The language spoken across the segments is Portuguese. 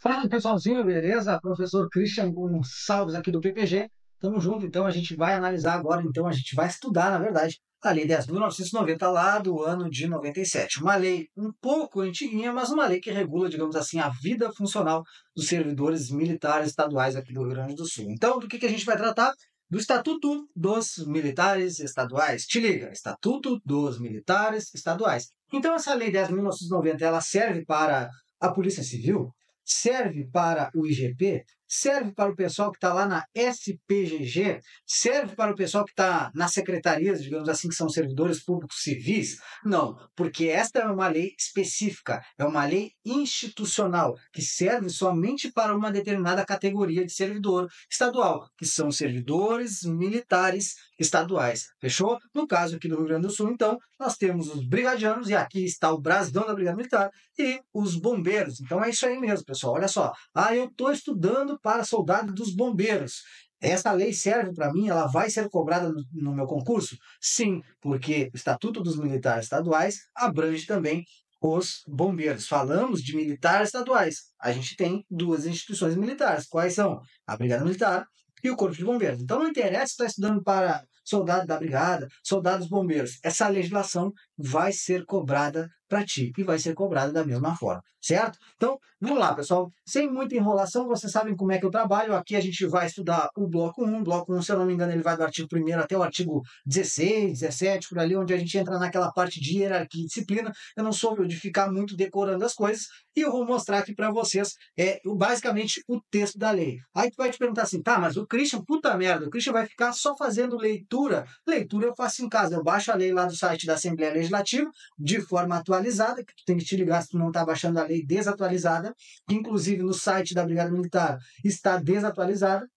Fala pessoalzinho, beleza? Professor Christian Gonçalves aqui do PPG. Tamo junto, então a gente vai analisar agora, então a gente vai estudar, na verdade, a Lei 10.990 lá do ano de 97. Uma lei um pouco antiguinha, mas uma lei que regula, digamos assim, a vida funcional dos servidores militares estaduais aqui do Rio Grande do Sul. Então, do que a gente vai tratar? Do Estatuto dos Militares Estaduais. Te liga, Estatuto dos Militares Estaduais. Então, essa Lei 10.990, ela serve para a Polícia Civil, serve para o IGP, serve para o pessoal que está lá na SPGG, serve para o pessoal que está nas secretarias, digamos assim, que são servidores públicos civis? Não, porque esta é uma lei específica, é uma lei institucional, que serve somente para uma determinada categoria de servidor estadual, que são servidores militares estaduais. Fechou? No caso aqui do Rio Grande do Sul, então, nós temos os brigadianos, e aqui está o brasão da Brigada Militar, e os bombeiros. Então é isso aí mesmo, pessoal. Olha só. Eu estou estudando para soldado dos bombeiros. Essa lei serve para mim? Ela vai ser cobrada no meu concurso? Sim, porque o Estatuto dos Militares Estaduais abrange também os bombeiros. Falamos de militares estaduais. A gente tem duas instituições militares. Quais são? A Brigada Militar e o Corpo de Bombeiros. Então não interessa se está estudando para soldado da Brigada, soldados bombeiros. Essa legislação vai ser cobrada para ti e vai ser cobrada da mesma forma, certo? Então, vamos lá, pessoal. Sem muita enrolação, vocês sabem como é que eu trabalho. Aqui a gente vai estudar o bloco 1. O bloco 1, se eu não me engano, ele vai do artigo 1º até o artigo 16, 17, por ali, onde a gente entra naquela parte de hierarquia e disciplina. Eu não sou de ficar muito decorando as coisas e eu vou mostrar aqui para vocês basicamente o texto da lei. Aí tu vai te perguntar assim, tá, mas o Christian, puta merda, o Christian vai ficar só fazendo leitura? Leitura eu faço em casa, eu baixo a lei lá do site da Assembleia Legislativa, de forma atualizada, que tu tem que te ligar se tu não está baixando a lei desatualizada, que inclusive no site da Brigada Militar está desatualizada.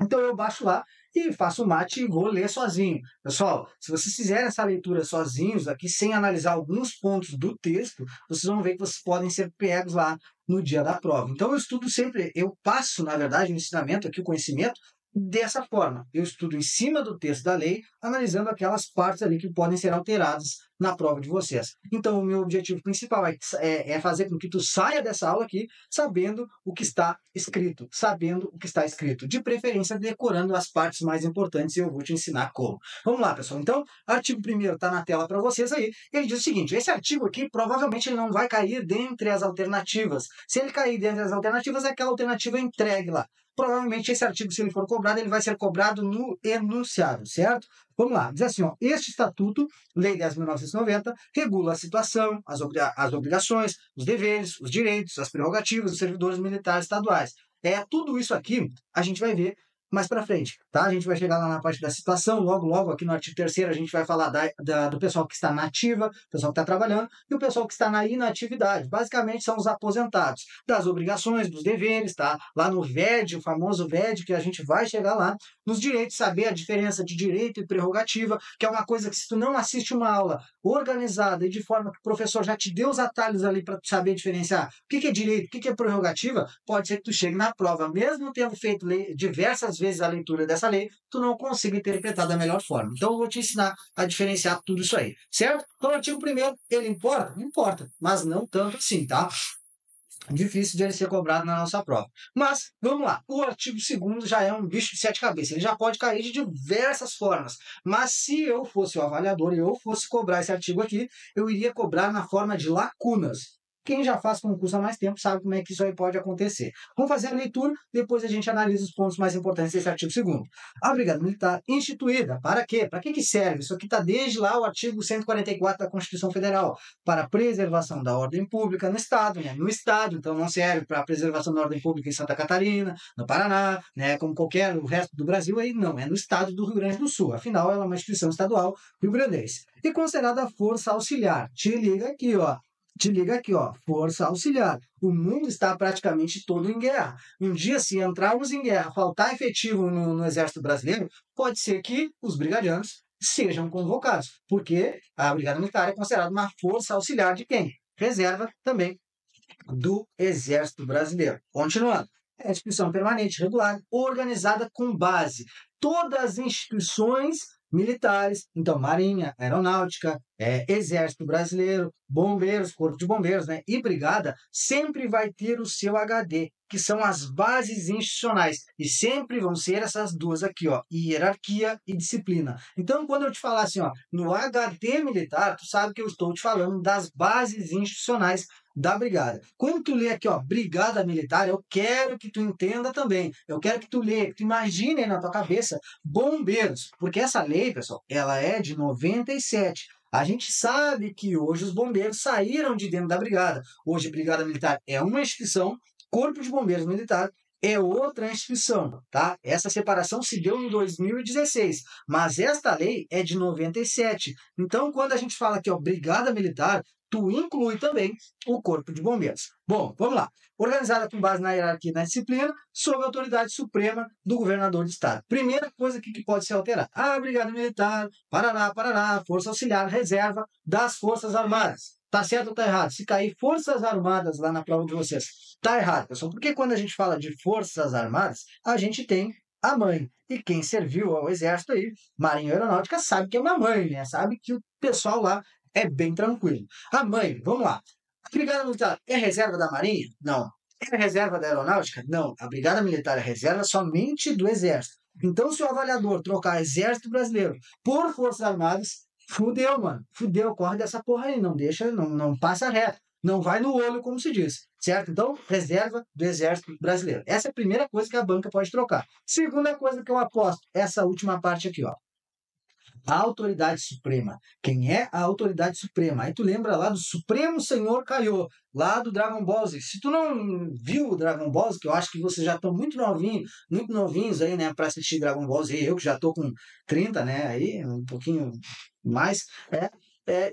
Então eu baixo lá e faço o mate e vou ler sozinho. Pessoal, se vocês fizerem essa leitura sozinhos aqui, sem analisar alguns pontos do texto, vocês vão ver que vocês podem ser pegos lá no dia da prova. Então eu estudo sempre, eu passo, na verdade, o ensinamento aqui, o conhecimento, dessa forma. Eu estudo em cima do texto da lei, analisando aquelas partes ali que podem ser alteradas na prova de vocês. Então, o meu objetivo principal é fazer com que tu saia dessa aula aqui sabendo o que está escrito, sabendo o que está escrito, de preferência decorando as partes mais importantes, e eu vou te ensinar como. Vamos lá, pessoal. Então, artigo 1º está na tela para vocês aí. Ele diz o seguinte: esse artigo aqui provavelmente ele não vai cair dentre as alternativas. Se ele cair dentre as alternativas, é aquela alternativa entregue lá. Provavelmente esse artigo, se ele for cobrado, ele vai ser cobrado no enunciado, certo? Vamos lá, diz assim, ó, este estatuto, Lei 10.990, regula a situação, as obrigações, os deveres, os direitos, as prerrogativas dos servidores militares estaduais. Tudo isso aqui a gente vai ver mais para frente, tá? A gente vai chegar lá na parte da situação, logo, logo aqui no artigo 3º a gente vai falar do pessoal que está na ativa, o pessoal que está trabalhando, e o pessoal que está na inatividade. Basicamente são os aposentados, das obrigações, dos deveres, tá? Lá no VED, o famoso VED, que a gente vai chegar lá, nos direitos, saber a diferença de direito e prerrogativa, que é uma coisa que se tu não assiste uma aula organizada e de forma que o professor já te deu os atalhos ali para tu saber diferenciar o que é direito, o que é prerrogativa, pode ser que tu chegue na prova, mesmo tendo feito diversas vezes a leitura dessa lei, tu não consiga interpretar da melhor forma. Então eu vou te ensinar a diferenciar tudo isso aí, certo? Então o artigo 1º, ele importa? Importa, mas não tanto assim, tá? Difícil de ele ser cobrado na nossa prova. Mas, vamos lá. O artigo 2º já é um bicho de sete cabeças. Ele já pode cair de diversas formas. Mas se eu fosse o avaliador e eu fosse cobrar esse artigo aqui, eu iria cobrar na forma de lacunas. Quem já faz concurso há mais tempo sabe como é que isso aí pode acontecer. Vamos fazer a leitura, depois a gente analisa os pontos mais importantes desse artigo 2º. A Brigada Militar instituída. Para quê? Para que serve? Isso aqui está desde lá o artigo 144 da Constituição Federal, para a preservação da ordem pública no Estado, né? No Estado, então não serve para a preservação da ordem pública em Santa Catarina, no Paraná, né? Como qualquer o resto do Brasil, aí não, é no Estado do Rio Grande do Sul. Afinal, ela é uma instituição estadual rio-grandense. E considerada força auxiliar. Te liga aqui, ó. Te liga aqui, ó, força auxiliar. O mundo está praticamente todo em guerra. Um dia, se entrarmos em guerra, faltar efetivo no Exército Brasileiro, pode ser que os brigadianos sejam convocados, porque a Brigada Militar é considerada uma força auxiliar de quem? Reserva também do Exército Brasileiro. Continuando. É instituição permanente, regular, organizada com base. Todas as instituições militares, então Marinha, Aeronáutica, Exército Brasileiro, Bombeiros, Corpo de Bombeiros, né, e Brigada, sempre vai ter o seu HD, que são as bases institucionais, e sempre vão ser essas duas aqui, ó, hierarquia e disciplina. Então, quando eu te falar assim, ó, no HD militar, tu sabe que eu estou te falando das bases institucionais da brigada. Quando tu lê aqui, ó, brigada militar, eu quero que tu entenda também. Eu quero que tu lê, que tu imagine aí na tua cabeça bombeiros, porque essa lei, pessoal, ela é de 97. A gente sabe que hoje os bombeiros saíram de dentro da brigada. Hoje a Brigada Militar é uma instituição, Corpo de Bombeiros Militar é outra instituição, tá? Essa separação se deu em 2016, mas esta lei é de 97. Então, quando a gente fala aqui, ó, Brigada Militar, tu inclui também o Corpo de Bombeiros. Bom, vamos lá. Organizada com base na hierarquia e na disciplina, sob a autoridade suprema do governador do Estado. Primeira coisa que pode ser alterada. A Brigada Militar, Paraná, Força Auxiliar, Reserva das Forças Armadas. Tá certo ou tá errado? Se cair Forças Armadas lá na prova de vocês, tá errado, pessoal. Porque quando a gente fala de Forças Armadas, a gente tem a mãe. E quem serviu ao Exército aí, Marinha e Aeronáutica, sabe que é uma mãe, né? Sabe que o pessoal lá é bem tranquilo. A mãe, vamos lá. A Brigada Militar é reserva da Marinha? Não. É reserva da Aeronáutica? Não. A Brigada Militar é reserva somente do Exército. Então, se o avaliador trocar Exército Brasileiro por Forças Armadas, fudeu, mano. Fudeu, corre dessa porra aí. Não deixa, não passa reto. Não vai no olho, como se diz. Certo? Então, reserva do Exército Brasileiro. Essa é a primeira coisa que a banca pode trocar. Segunda coisa que eu aposto, essa última parte aqui, ó. A autoridade suprema. Quem é a autoridade suprema? Aí tu lembra lá do Supremo Senhor Kaiô, lá do Dragon Ball Z. Se tu não viu o Dragon Ball Z, que eu acho que vocês já estão muito novinhos aí, né, para assistir Dragon Ball Z, eu que já tô com 30, né, aí um pouquinho mais,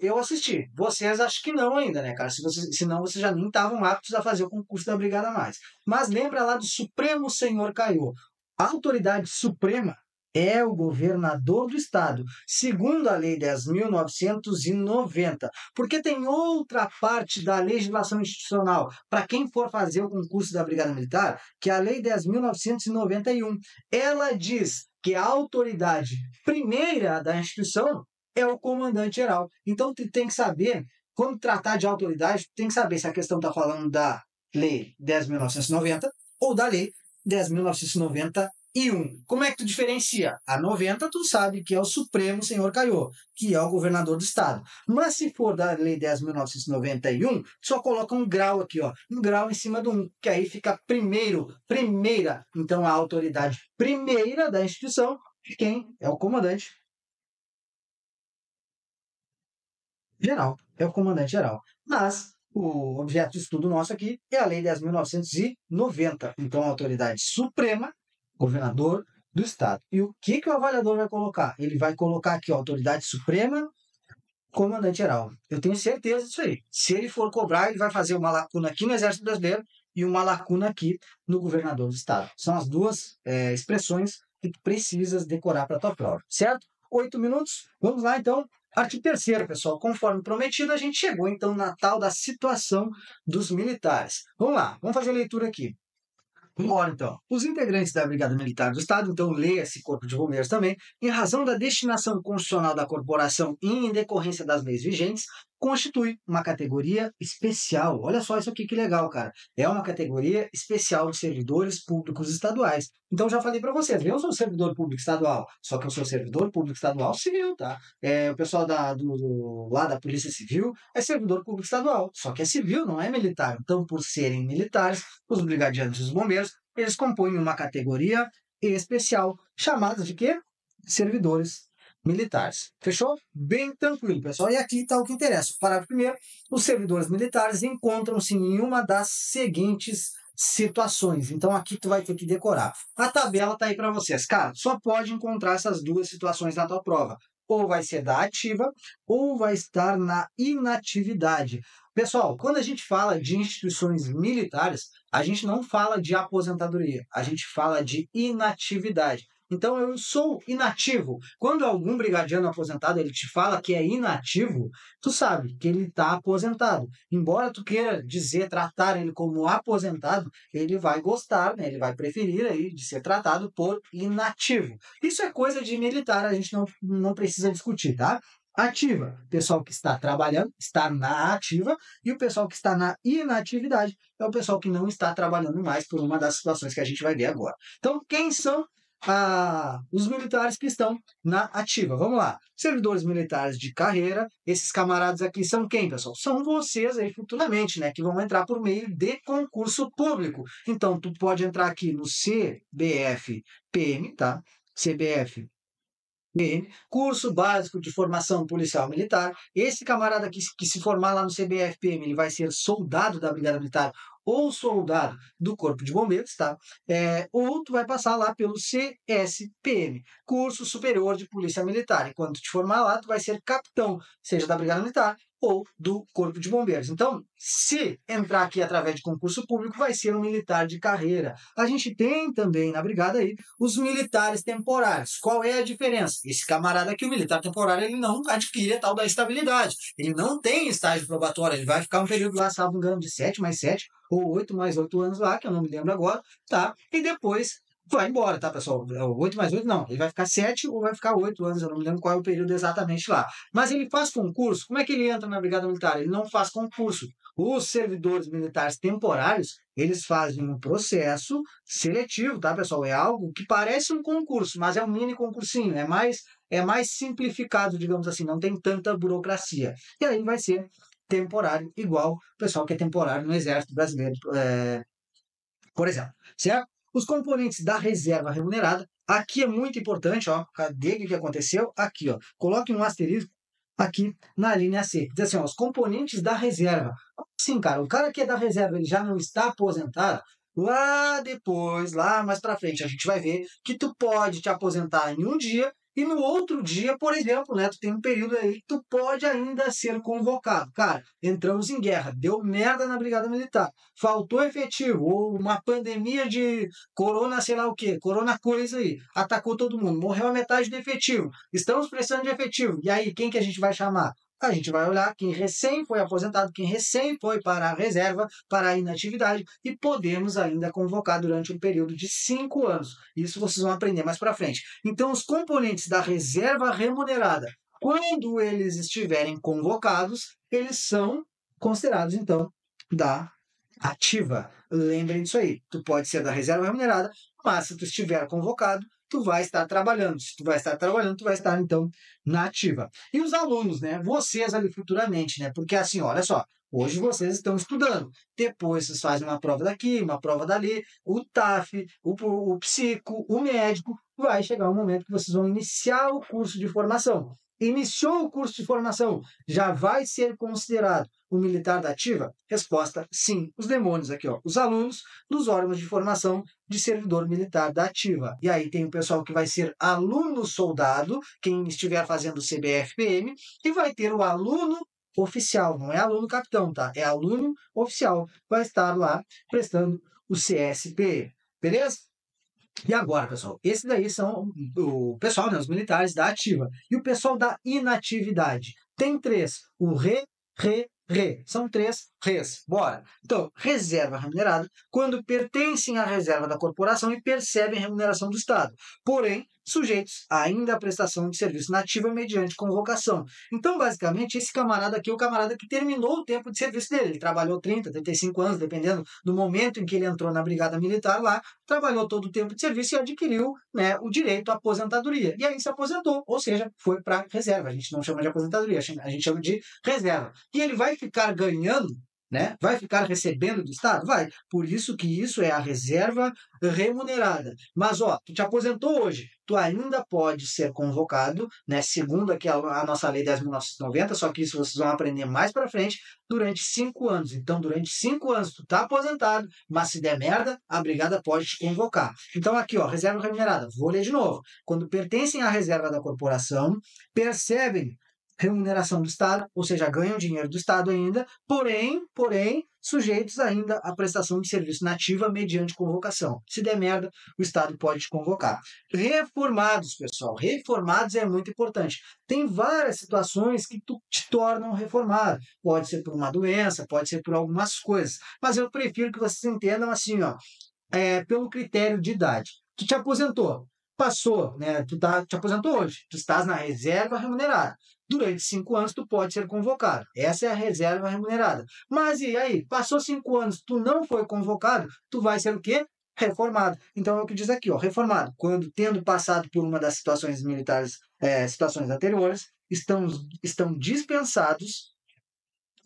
eu assisti. Vocês acho que não ainda, né, cara? Senão vocês já nem estavam aptos a fazer o concurso da Brigada Mais. Mas lembra lá do Supremo Senhor Kaiô. A autoridade suprema é o governador do estado, segundo a Lei 10.990, porque tem outra parte da legislação institucional, para quem for fazer o concurso da Brigada Militar, que é a Lei 10.991. Ela diz que a autoridade primeira da instituição é o comandante-geral. Então, tu tem que saber, quando tratar de autoridade, tem que saber se a questão está falando da Lei 10.990 ou da Lei 10.991. Como é que tu diferencia? A 90 tu sabe que é o Supremo Senhor Kaiô, que é o governador do estado. Mas se for da Lei 10.991, só coloca um grau aqui, ó, um grau em cima do 1, que aí fica primeira. Então a autoridade primeira da instituição, quem é o comandante geral, é o comandante geral. Mas o objeto de estudo nosso aqui é a Lei 10.990. Então, a autoridade suprema, governador do estado. E o que o avaliador vai colocar? Ele vai colocar aqui, ó, autoridade suprema, comandante geral. Eu tenho certeza disso aí. Se ele for cobrar, ele vai fazer uma lacuna aqui no Exército Brasileiro e uma lacuna aqui no governador do estado. São as duas expressões que tu precisas decorar para a tua prova, certo? 8 minutos. Vamos lá, então. Artigo 3º, pessoal. Conforme prometido, a gente chegou, então, na tal da situação dos militares. Vamos lá, vamos fazer a leitura aqui. Bora, então. Os integrantes da Brigada Militar do Estado, então leia-se Corpo de Bombeiros também, em razão da destinação constitucional da corporação e em decorrência das leis vigentes, constitui uma categoria especial. Olha só isso aqui que legal, cara. É uma categoria especial de servidores públicos estaduais. Então, já falei para vocês, eu sou servidor público estadual, só que eu sou servidor público estadual civil, tá? O pessoal lá da Polícia Civil é servidor público estadual, só que é civil, não é militar. Então, por serem militares, os brigadianos e os bombeiros, eles compõem uma categoria especial, chamada de quê? Servidores militares. Fechou? Bem tranquilo, pessoal. E aqui está o que interessa. Parágrafo primeiro, os servidores militares encontram-se em uma das seguintes situações. Então, aqui tu vai ter que decorar. A tabela está aí para vocês. Cara, só pode encontrar essas duas situações na tua prova. Ou vai ser da ativa, ou vai estar na inatividade. Pessoal, quando a gente fala de instituições militares, a gente não fala de aposentadoria, a gente fala de inatividade. Então eu sou inativo. Quando algum brigadiano aposentado ele te fala que é inativo, tu sabe que ele está aposentado. Embora tu queira dizer, tratar ele como aposentado, ele vai gostar, né? Ele vai preferir aí de ser tratado por inativo. Isso é coisa de militar, a gente não precisa discutir, tá? Ativa, pessoal que está trabalhando, está na ativa, e o pessoal que está na inatividade é o pessoal que não está trabalhando mais por uma das situações que a gente vai ver agora. Então, quem são os militares que estão na ativa? Vamos lá. Servidores militares de carreira, esses camaradas aqui são quem, pessoal? São vocês aí futuramente, né? Que vão entrar por meio de concurso público. Então, tu pode entrar aqui no CBF-PM, tá? CBF curso básico de formação policial militar. Esse camarada que se formar lá no CBFPM, ele vai ser soldado da Brigada Militar ou soldado do Corpo de Bombeiros, tá? Ou tu vai passar lá pelo CSPM, Curso Superior de Polícia Militar. E quando tu te formar lá, tu vai ser capitão, seja da Brigada Militar ou do Corpo de Bombeiros. Então, se entrar aqui através de concurso público, vai ser um militar de carreira. A gente tem também na Brigada aí os militares temporários. Qual é a diferença? Esse camarada aqui, o militar temporário, ele não adquire a tal da estabilidade. Ele não tem estágio probatório, ele vai ficar um período lá, salvo engano, de 7 mais 7 ou 8 mais 8 anos lá, que eu não me lembro agora, tá? E depois vai embora, tá, pessoal? 8 mais 8, não. Ele vai ficar 7 ou vai ficar 8 anos, eu não me lembro qual é o período exatamente lá. Mas ele faz concurso. Como é que ele entra na Brigada Militar? Ele não faz concurso. Os servidores militares temporários, eles fazem um processo seletivo, tá, pessoal? É algo que parece um concurso, mas é um mini concursinho, é mais simplificado, digamos assim, não tem tanta burocracia. E aí vai ser temporário, igual o pessoal que é temporário no Exército Brasileiro, por exemplo, certo? Os componentes da reserva remunerada, aqui é muito importante, ó, cadê o que aconteceu? Aqui, ó, coloque um asterisco aqui na linha C. Diz assim, ó, os componentes da reserva. Sim, cara, o cara que é da reserva, ele já não está aposentado, lá depois, lá mais para frente, a gente vai ver que tu pode te aposentar em um dia e no outro dia, por exemplo, né, tu tem um período aí que tu pode ainda ser convocado. Cara, entramos em guerra, deu merda na Brigada Militar, faltou efetivo, ou uma pandemia de corona, sei lá o quê, corona coisa aí, atacou todo mundo, morreu a metade do efetivo, estamos precisando de efetivo. E aí, quem que a gente vai chamar? A gente vai olhar quem recém foi aposentado, quem recém foi para a reserva, para a inatividade, e podemos ainda convocar durante um período de 5 anos. Isso vocês vão aprender mais para frente. Então, os componentes da reserva remunerada, quando eles estiverem convocados, eles são considerados, então, da ativa. Lembrem disso aí. Tu pode ser da reserva remunerada, mas se tu estiver convocado, tu vai estar trabalhando. Se tu vai estar trabalhando, tu vai estar, então, na ativa. E os alunos, né? Vocês ali futuramente, né? Porque assim, olha só, hoje vocês estão estudando. Depois vocês fazem uma prova daqui, uma prova dali, o TAF, o psico, o médico. Vai chegar um momento que vocês vão iniciar o curso de formação. Iniciou o curso de formação, já vai ser considerado o militar da ativa? Resposta, sim. Os demônios aqui, ó. Os alunos dos órgãos de formação de servidor militar da ativa. E aí tem o pessoal que vai ser aluno soldado, quem estiver fazendo o CBFPM, e vai ter o aluno oficial, não é aluno capitão, tá? É aluno oficial. Vai estar lá prestando o CSP. Beleza? E agora, pessoal, esses daí são o pessoal, né, os militares da ativa. E o pessoal da inatividade. Tem três: o re. São três res. Bora. Então, reserva remunerada, quando pertencem à reserva da corporação e percebem a remuneração do Estado. Porém, sujeitos ainda à prestação de serviço nativa mediante convocação. Então, basicamente, esse camarada aqui é o camarada que terminou o tempo de serviço dele. Ele trabalhou 30, 35 anos, dependendo do momento em que ele entrou na Brigada Militar lá, trabalhou todo o tempo de serviço e adquiriu, né, o direito à aposentadoria. E aí se aposentou, ou seja, foi para reserva. A gente não chama de aposentadoria, a gente chama de reserva. E ele vai ficar ganhando, né? Vai ficar recebendo do Estado? Vai. Por isso que isso é a reserva remunerada. Mas, ó, tu te aposentou hoje, tu ainda pode ser convocado, né? Segundo aqui a nossa lei 10.990, só que isso vocês vão aprender mais para frente, durante 5 anos. Então, durante 5 anos, tu tá aposentado, mas se der merda, a brigada pode te convocar. Então, aqui, ó, reserva remunerada. Vou ler de novo. Quando pertencem à reserva da corporação, percebem remuneração do Estado, ou seja, ganham dinheiro do Estado ainda, porém, sujeitos ainda à prestação de serviço nativa mediante convocação. Se der merda, o Estado pode te convocar. Reformados, pessoal, reformados é muito importante. Tem várias situações que te tornam reformado. Pode ser por uma doença, pode ser por algumas coisas, mas eu prefiro que vocês entendam assim, ó, pelo critério de idade. Tu te aposentou, passou, né? Te aposentou hoje, tu estás na reserva remunerada. Durante 5 anos, tu pode ser convocado. Essa é a reserva remunerada. Mas e aí? Passou 5 anos, tu não foi convocado, tu vai ser o quê? Reformado. Então é o que diz aqui, ó, reformado. Quando tendo passado por uma das situações militares, situações anteriores, estão dispensados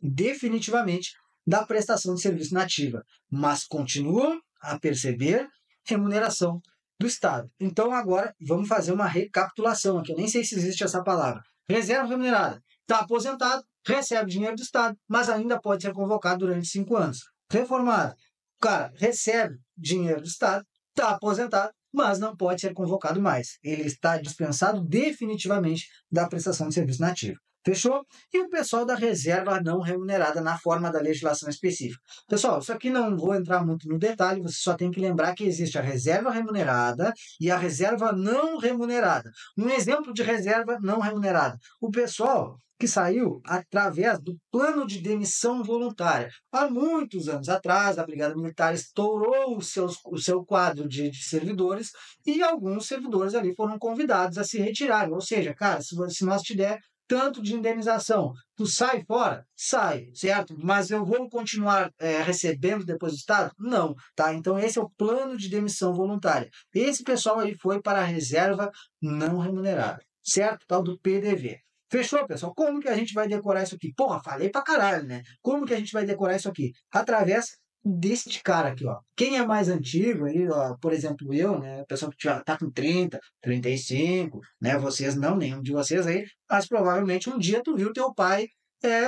definitivamente da prestação de serviço nativa, mas continuam a perceber remuneração do Estado. Então, agora, vamos fazer uma recapitulação aqui. Eu nem sei se existe essa palavra. Reserva remunerada. Está aposentado, recebe dinheiro do Estado, mas ainda pode ser convocado durante 5 anos. Reformado. O cara recebe dinheiro do Estado, está aposentado, mas não pode ser convocado mais. Ele está dispensado definitivamente da prestação de serviço nativo. Fechou? E o pessoal da reserva não remunerada na forma da legislação específica. Pessoal, isso aqui não vou entrar muito no detalhe, você só tem que lembrar que existe a reserva remunerada e a reserva não remunerada. Um exemplo de reserva não remunerada. O pessoal que saiu através do plano de demissão voluntária. Há muitos anos atrás, a Brigada Militar estourou o seu quadro de servidores e alguns servidores ali foram convidados a se retirarem. Ou seja, cara, se nós te der tanto de indenização, tu sai fora? Sai, certo? Mas eu vou continuar recebendo depois do Estado? Não, tá? Então esse é o plano de demissão voluntária. Esse pessoal aí foi para a reserva não remunerada, certo? Tal do PDV. Fechou, pessoal? Como que a gente vai decorar isso aqui? Porra, falei pra caralho, né? Como que a gente vai decorar isso aqui? Através deste cara aqui, ó. Quem é mais antigo aí, ó, por exemplo, eu, né, a pessoa que já tá com 30, 35, né, vocês não, nenhum de vocês aí, mas provavelmente um dia tu viu teu pai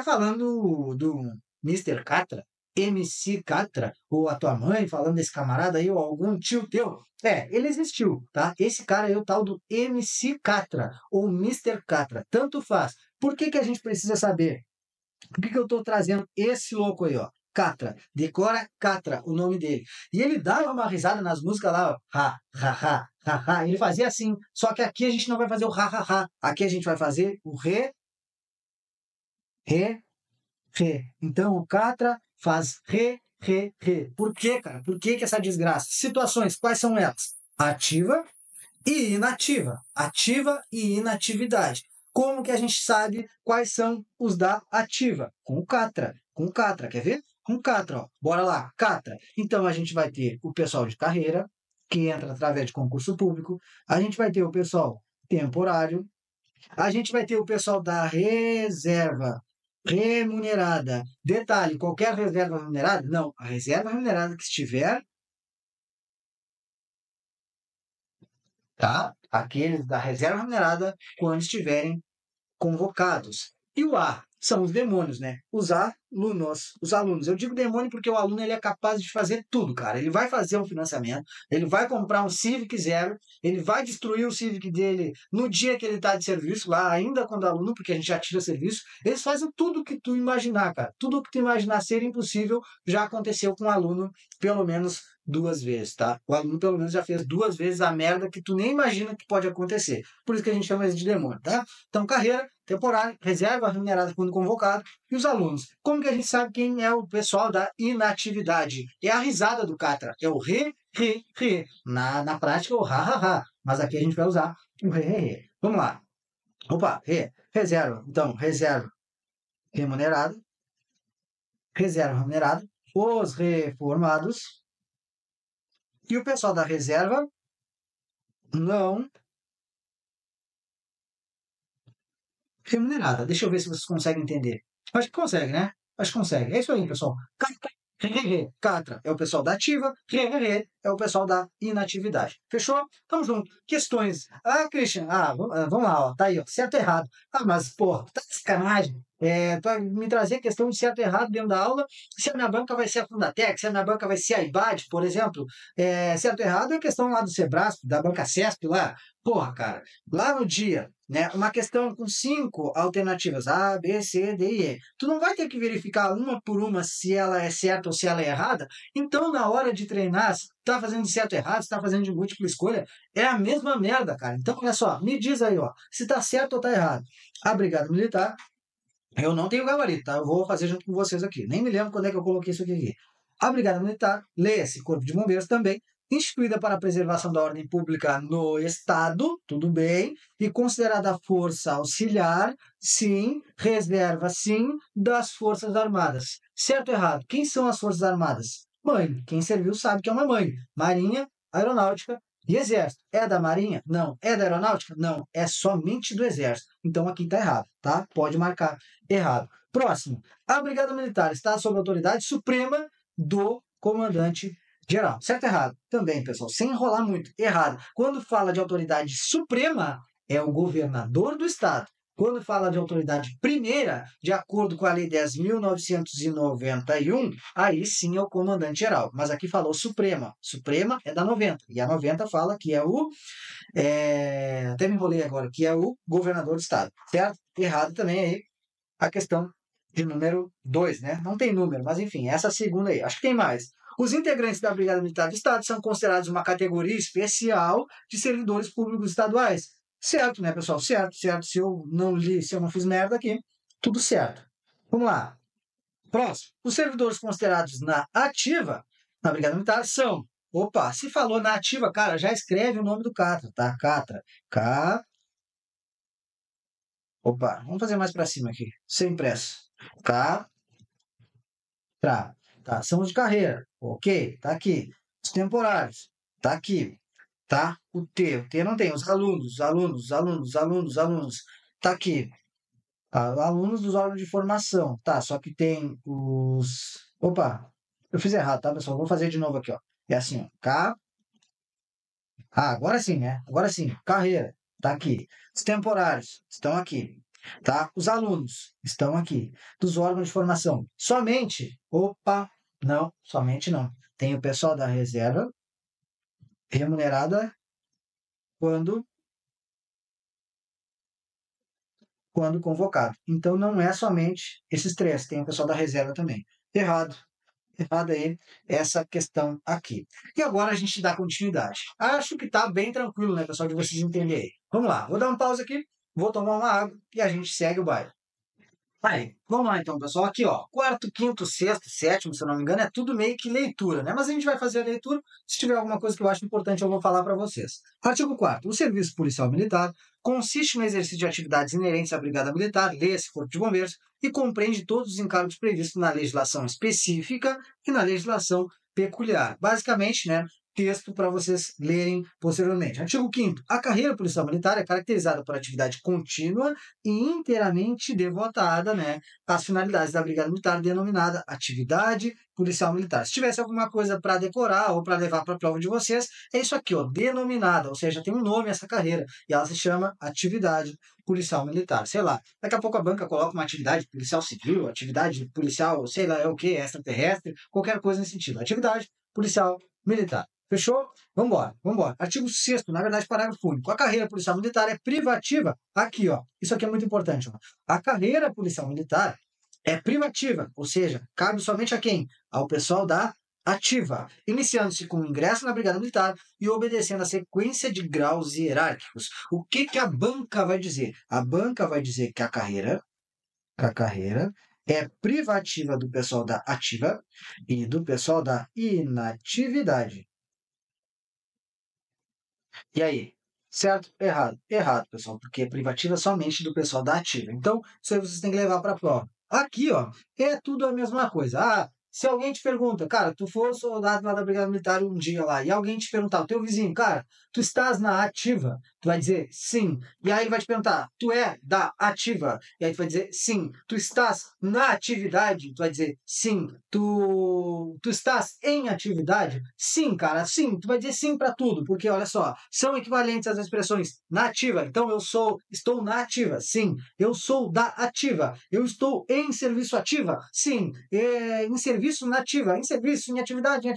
falando do Mr. Catra, MC Catra, ou a tua mãe falando desse camarada aí, ou algum tio teu. Ele existiu, tá? Esse cara aí é o tal do MC Catra, ou Mr. Catra, tanto faz. Por que que a gente precisa saber? Por que que eu estou trazendo esse louco aí, ó? Catra, decora Catra, o nome dele. E ele dava uma risada nas músicas lá, ó. Ha, ha, ha, ha, ha. Ele fazia assim, só que aqui a gente não vai fazer o ha, ha, ha. Aqui a gente vai fazer o re, re, re. Então o Catra faz re, re, re. Por quê, cara? Por que que essa desgraça? Situações, quais são elas? Ativa e inativa. Ativa e inatividade. Como que a gente sabe quais são os da ativa? Com o Catra. Com o Catra, quer ver? Com o Catra, ó. Bora lá, Catra. Então a gente vai ter o pessoal de carreira, que entra através de concurso público. A gente vai ter o pessoal temporário. A gente vai ter o pessoal da reserva remunerada. Detalhe, qualquer reserva remunerada? Não, a reserva remunerada que estiver, tá? Aqueles da reserva remunerada quando estiverem convocados. E o A são os demônios, né? Os alunos. Os alunos. Eu digo demônio porque o aluno ele é capaz de fazer tudo, cara. Ele vai fazer um financiamento, ele vai comprar um Civic Zero, ele vai destruir o Civic dele no dia que ele está de serviço, lá ainda quando aluno, porque a gente já tira serviço. Eles fazem tudo o que tu imaginar, cara. Tudo o que tu imaginar ser impossível já aconteceu com o aluno, pelo menos 2 vezes, tá? O aluno pelo menos já fez 2 vezes a merda que tu nem imagina que pode acontecer. Por isso que a gente chama eles de demônio, tá? Então, carreira, temporária, reserva remunerada quando convocado, e os alunos. Como que a gente sabe quem é o pessoal da inatividade? É a risada do Catra. É o re, re, re. Na prática, é o ha, ha, ha. Mas aqui a gente vai usar o re, re, re. Vamos lá. Opa, re, reserva. Então, reserva remunerada. Reserva remunerada. Os reformados. E o pessoal da reserva não remunerada. Deixa eu ver se vocês conseguem entender. Acho que consegue, né? Acho que consegue. É isso aí, pessoal. Catra é o pessoal da ativa, re, é o pessoal da inatividade. Fechou? Tamo junto. Questões. Ah, Christian, vamos lá, ó, tá aí, ó, certo e errado. Ah, mas, pô, tá de sacanagem. Tu vai me trazer questão de certo e errado dentro da aula, se a minha banca vai ser a Fundatec, se a minha banca vai ser a IBAD, por exemplo. Certo e errado é questão lá do Sebrasp, da banca CESP lá. Porra, cara, lá no dia, né, uma questão com 5 alternativas, A, B, C, D e E. Tu não vai ter que verificar uma por uma se ela é certa ou se ela é errada. Então, na hora de treinar, se tá fazendo certo ou errado, se tá fazendo de múltipla escolha, é a mesma merda, cara. Então, olha só, me diz aí, ó, se tá certo ou tá errado. A Brigada Militar, eu não tenho gabarito, tá? Eu vou fazer junto com vocês aqui. Nem me lembro quando é que eu coloquei isso aqui. A Brigada Militar, leia-se Corpo de Bombeiros também, instituída para a preservação da ordem pública no Estado, tudo bem, e considerada força auxiliar, sim, reserva, sim, das Forças Armadas. Certo ou errado? Quem são as Forças Armadas? Mãe. Quem serviu sabe que é uma mãe. Marinha, Aeronáutica e Exército. É da Marinha? Não. É da Aeronáutica? Não. É somente do Exército. Então aqui está errado, tá? Pode marcar errado. Próximo. A Brigada Militar está sob a autoridade suprema do comandante geral. Certo ou errado? Também, pessoal, sem enrolar muito. Errado. Quando fala de autoridade suprema, é o governador do estado. Quando fala de autoridade primeira, de acordo com a Lei 10.991, aí sim é o comandante geral. Mas aqui falou suprema. Suprema é da 90. E a 90 fala que é o... até me enrolei agora, que é o governador do estado. Certo? Errado também aí a questão de número 2, né? Não tem número, mas enfim, essa segunda aí. Acho que tem mais. Os integrantes da Brigada Militar do Estado são considerados uma categoria especial de servidores públicos estaduais. Certo, né, pessoal? Certo, certo. Se eu não li, se eu não fiz merda aqui, tudo certo. Vamos lá. Próximo. Os servidores considerados na ativa, na Brigada Militar, são... Opa, se falou na ativa, cara, já escreve o nome do Catra, tá? Catra. Opa, vamos fazer mais para cima aqui, sem pressa. Tá. São os de carreira, ok? Tá aqui. Os temporários, tá aqui. Tá? O T não tem. Os alunos, tá aqui. Alunos dos órgãos de formação, tá? Só que tem os... Opa, eu fiz errado, tá, pessoal? Vou fazer de novo aqui, ó. É assim, ó. Agora sim, né? Agora sim. Carreira, tá aqui. Os temporários estão aqui, tá? Os alunos estão aqui. Dos órgãos de formação. Somente não. Tem o pessoal da reserva remunerada quando convocado. Então não é somente esses três, tem o pessoal da reserva também. Errado aí essa questão aqui. E agora a gente dá continuidade. Acho que está bem tranquilo, né, pessoal, de vocês entenderem. Vamos lá, vou dar uma pausa aqui, vou tomar uma água e a gente segue o baile. Aí, vamos lá então, pessoal. Aqui, ó, quarto, quinto, sexto, sétimo, se eu não me engano, é tudo meio que leitura, né? Mas a gente vai fazer a leitura. Se tiver alguma coisa que eu acho importante, eu vou falar para vocês. Artigo 4º. O serviço policial militar consiste no exercício de atividades inerentes à Brigada Militar, leia-se Corpo de Bombeiros, e compreende todos os encargos previstos na legislação específica e na legislação peculiar. Basicamente, né? Texto para vocês lerem posteriormente. Artigo 5º. A carreira policial militar é caracterizada por atividade contínua e inteiramente devotada, né, às finalidades da Brigada Militar, denominada atividade policial militar. Se tivesse alguma coisa para decorar ou para levar para a prova de vocês, é isso aqui, ó, denominada, ou seja, tem um nome essa carreira, e ela se chama atividade policial militar. Sei lá, daqui a pouco a banca coloca uma atividade policial civil, atividade policial, sei lá, é o que, extraterrestre, qualquer coisa nesse sentido. Atividade policial militar. Fechou? Vamos embora. Artigo 6º, na verdade, parágrafo único. A carreira policial militar é privativa. Aqui, ó. Isso aqui é muito importante. Ó. A carreira policial militar é privativa, ou seja, cabe somente a quem? Ao pessoal da ativa, iniciando-se com o ingresso na Brigada Militar e obedecendo a sequência de graus hierárquicos. O que a banca vai dizer? A banca vai dizer que a carreira é privativa do pessoal da ativa e do pessoal da inatividade. E aí? Certo? Errado. Errado, pessoal, porque é privativa somente do pessoal da ativa. Então, isso aí vocês têm que levar para a prova. Aqui, ó, é tudo a mesma coisa. Se alguém te pergunta, cara, tu for soldado lá da Brigada Militar um dia lá, e alguém te perguntar, o teu vizinho, cara, tu estás na ativa, vai dizer sim. E aí ele vai te perguntar, tu é da ativa? E aí tu vai dizer sim. Tu estás na atividade? Tu vai dizer sim. Tu estás em atividade? Sim, cara, sim. Tu vai dizer sim para tudo, porque olha só, são equivalentes às expressões na ativa. Então estou na ativa, sim. Eu sou da ativa. Eu estou em serviço ativa, sim. Em serviço na ativa, em serviço, em atividade,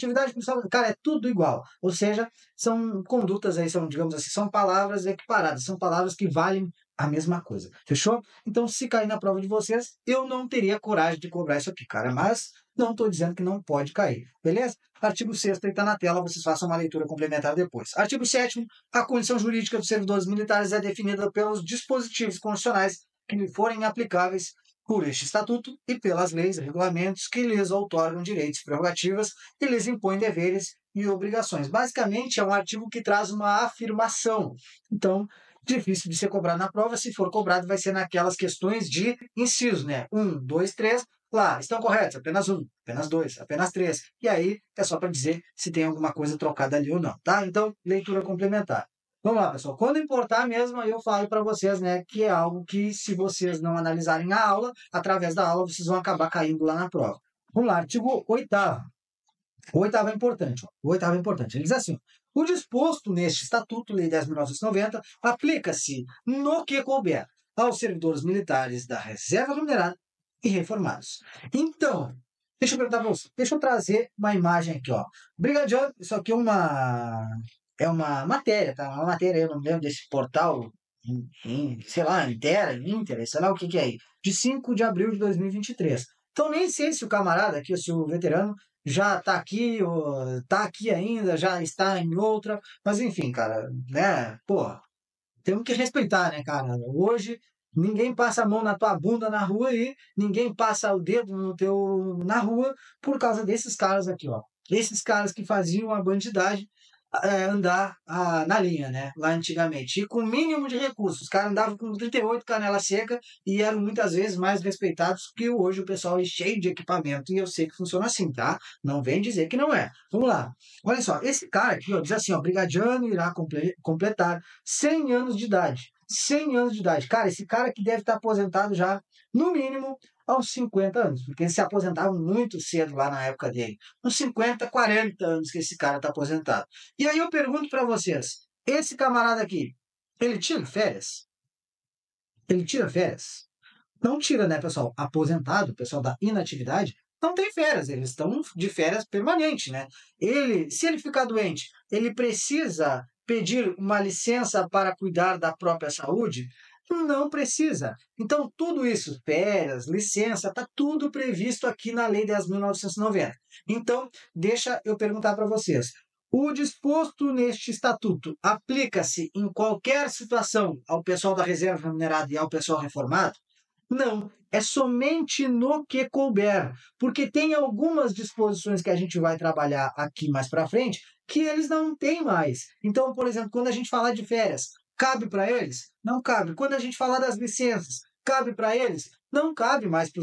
cara, é tudo igual. Ou seja, são condutas aí, são, digamos assim, são palavras equiparadas, são palavras que valem a mesma coisa. Fechou? Então, se cair na prova de vocês, eu não teria coragem de cobrar isso aqui, cara. Mas não estou dizendo que não pode cair. Beleza? Artigo 6º está na tela, vocês façam uma leitura complementar depois. Artigo 7º, a condição jurídica dos servidores militares é definida pelos dispositivos constitucionais que lhe forem aplicáveis por este estatuto e pelas leis e regulamentos que lhes outorgam direitos e prerrogativas e lhes impõem deveres e obrigações. Basicamente, é um artigo que traz uma afirmação. Então, difícil de ser cobrado na prova. Se for cobrado, vai ser naquelas questões de inciso, né? 1, 2, 3. Lá, estão corretos? Apenas 1, apenas 2, apenas 3. E aí, é só para dizer se tem alguma coisa trocada ali ou não, tá? Então, leitura complementar. Vamos lá, pessoal. Quando importar mesmo, aí eu falo para vocês, né, que é algo que, se vocês não analisarem a aula, através da aula, vocês vão acabar caindo lá na prova. Vamos lá, artigo 8º. O oitavo é importante. Ó. O oitavo é importante. Ele diz assim: o disposto neste Estatuto, Lei 10.990, aplica-se no que couber aos servidores militares da reserva remunerada e reformados. Então, deixa eu perguntar para você. Deixa eu trazer uma imagem aqui, ó. Brigadiano, isso aqui é uma matéria, tá? Uma matéria, eu não lembro desse portal, sei lá, Inter, sei lá o que que é aí, de 5 de abril de 2023. Então, nem sei se o camarada aqui, se o veterano, já está aqui, ou está aqui ainda, já está em outra, mas enfim, cara, né? Pô, temos que respeitar, né, cara? Hoje ninguém passa a mão na tua bunda na rua e ninguém passa o dedo no teu na rua por causa desses caras aqui, ó. Esses caras que faziam a bandidagem andar na linha, né? Lá antigamente. E com o mínimo de recursos. Os caras andavam com 38 canela seca e eram muitas vezes mais respeitados que hoje o pessoal é cheio de equipamento. E eu sei que funciona assim, tá? Não vem dizer que não é. Vamos lá. Olha só, esse cara aqui, ó, diz assim, ó, brigadiano irá completar 100 anos de idade. 100 anos de idade. Cara, esse cara que deve estar aposentado já, no mínimo, aos 50 anos, porque eles se aposentavam muito cedo lá na época dele. Uns 50, 40 anos que esse cara está aposentado. E aí eu pergunto para vocês, esse camarada aqui, ele tira férias? Ele tira férias? Não tira, né, pessoal? Aposentado, pessoal da inatividade, não tem férias, eles estão de férias permanente, né? Se ele ficar doente, ele precisa pedir uma licença para cuidar da própria saúde? Não precisa. Então, tudo isso, férias, licença, está tudo previsto aqui na Lei 10.990. Então, deixa eu perguntar para vocês. O disposto neste estatuto aplica-se em qualquer situação ao pessoal da reserva remunerada e ao pessoal reformado? Não, é somente no que couber, porque tem algumas disposições que a gente vai trabalhar aqui mais para frente que eles não têm mais. Então, por exemplo, quando a gente falar de férias, cabe para eles? Não cabe. Quando a gente falar das licenças, cabe para eles? Não cabe mais para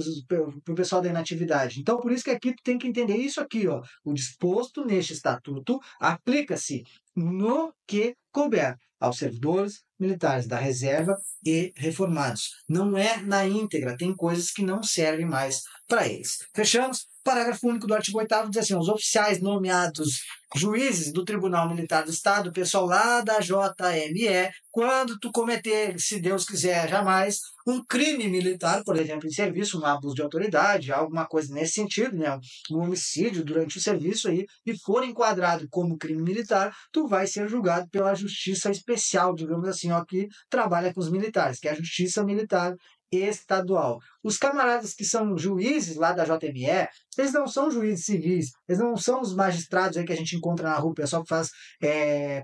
o pessoal da inatividade. Então, por isso que aqui tu tem que entender isso aqui, ó. O disposto neste estatuto aplica-se no que couber aos servidores militares da reserva e reformados. Não é na íntegra, tem coisas que não servem mais para eles. Fechamos? Parágrafo único do artigo 8º diz assim: os oficiais nomeados juízes do Tribunal Militar do Estado, o pessoal lá da JME, quando tu cometer, se Deus quiser, jamais, um crime militar, por exemplo, em serviço, um abuso de autoridade, alguma coisa nesse sentido, né? Um homicídio durante o serviço aí, e for enquadrado como crime militar, tu vai ser julgado pela Justiça Especial, digamos assim, ó, que trabalha com os militares, que é a Justiça Militar Estadual. Os camaradas que são juízes lá da JME, eles não são juízes civis, eles não são os magistrados aí que a gente encontra na rua, o pessoal que faz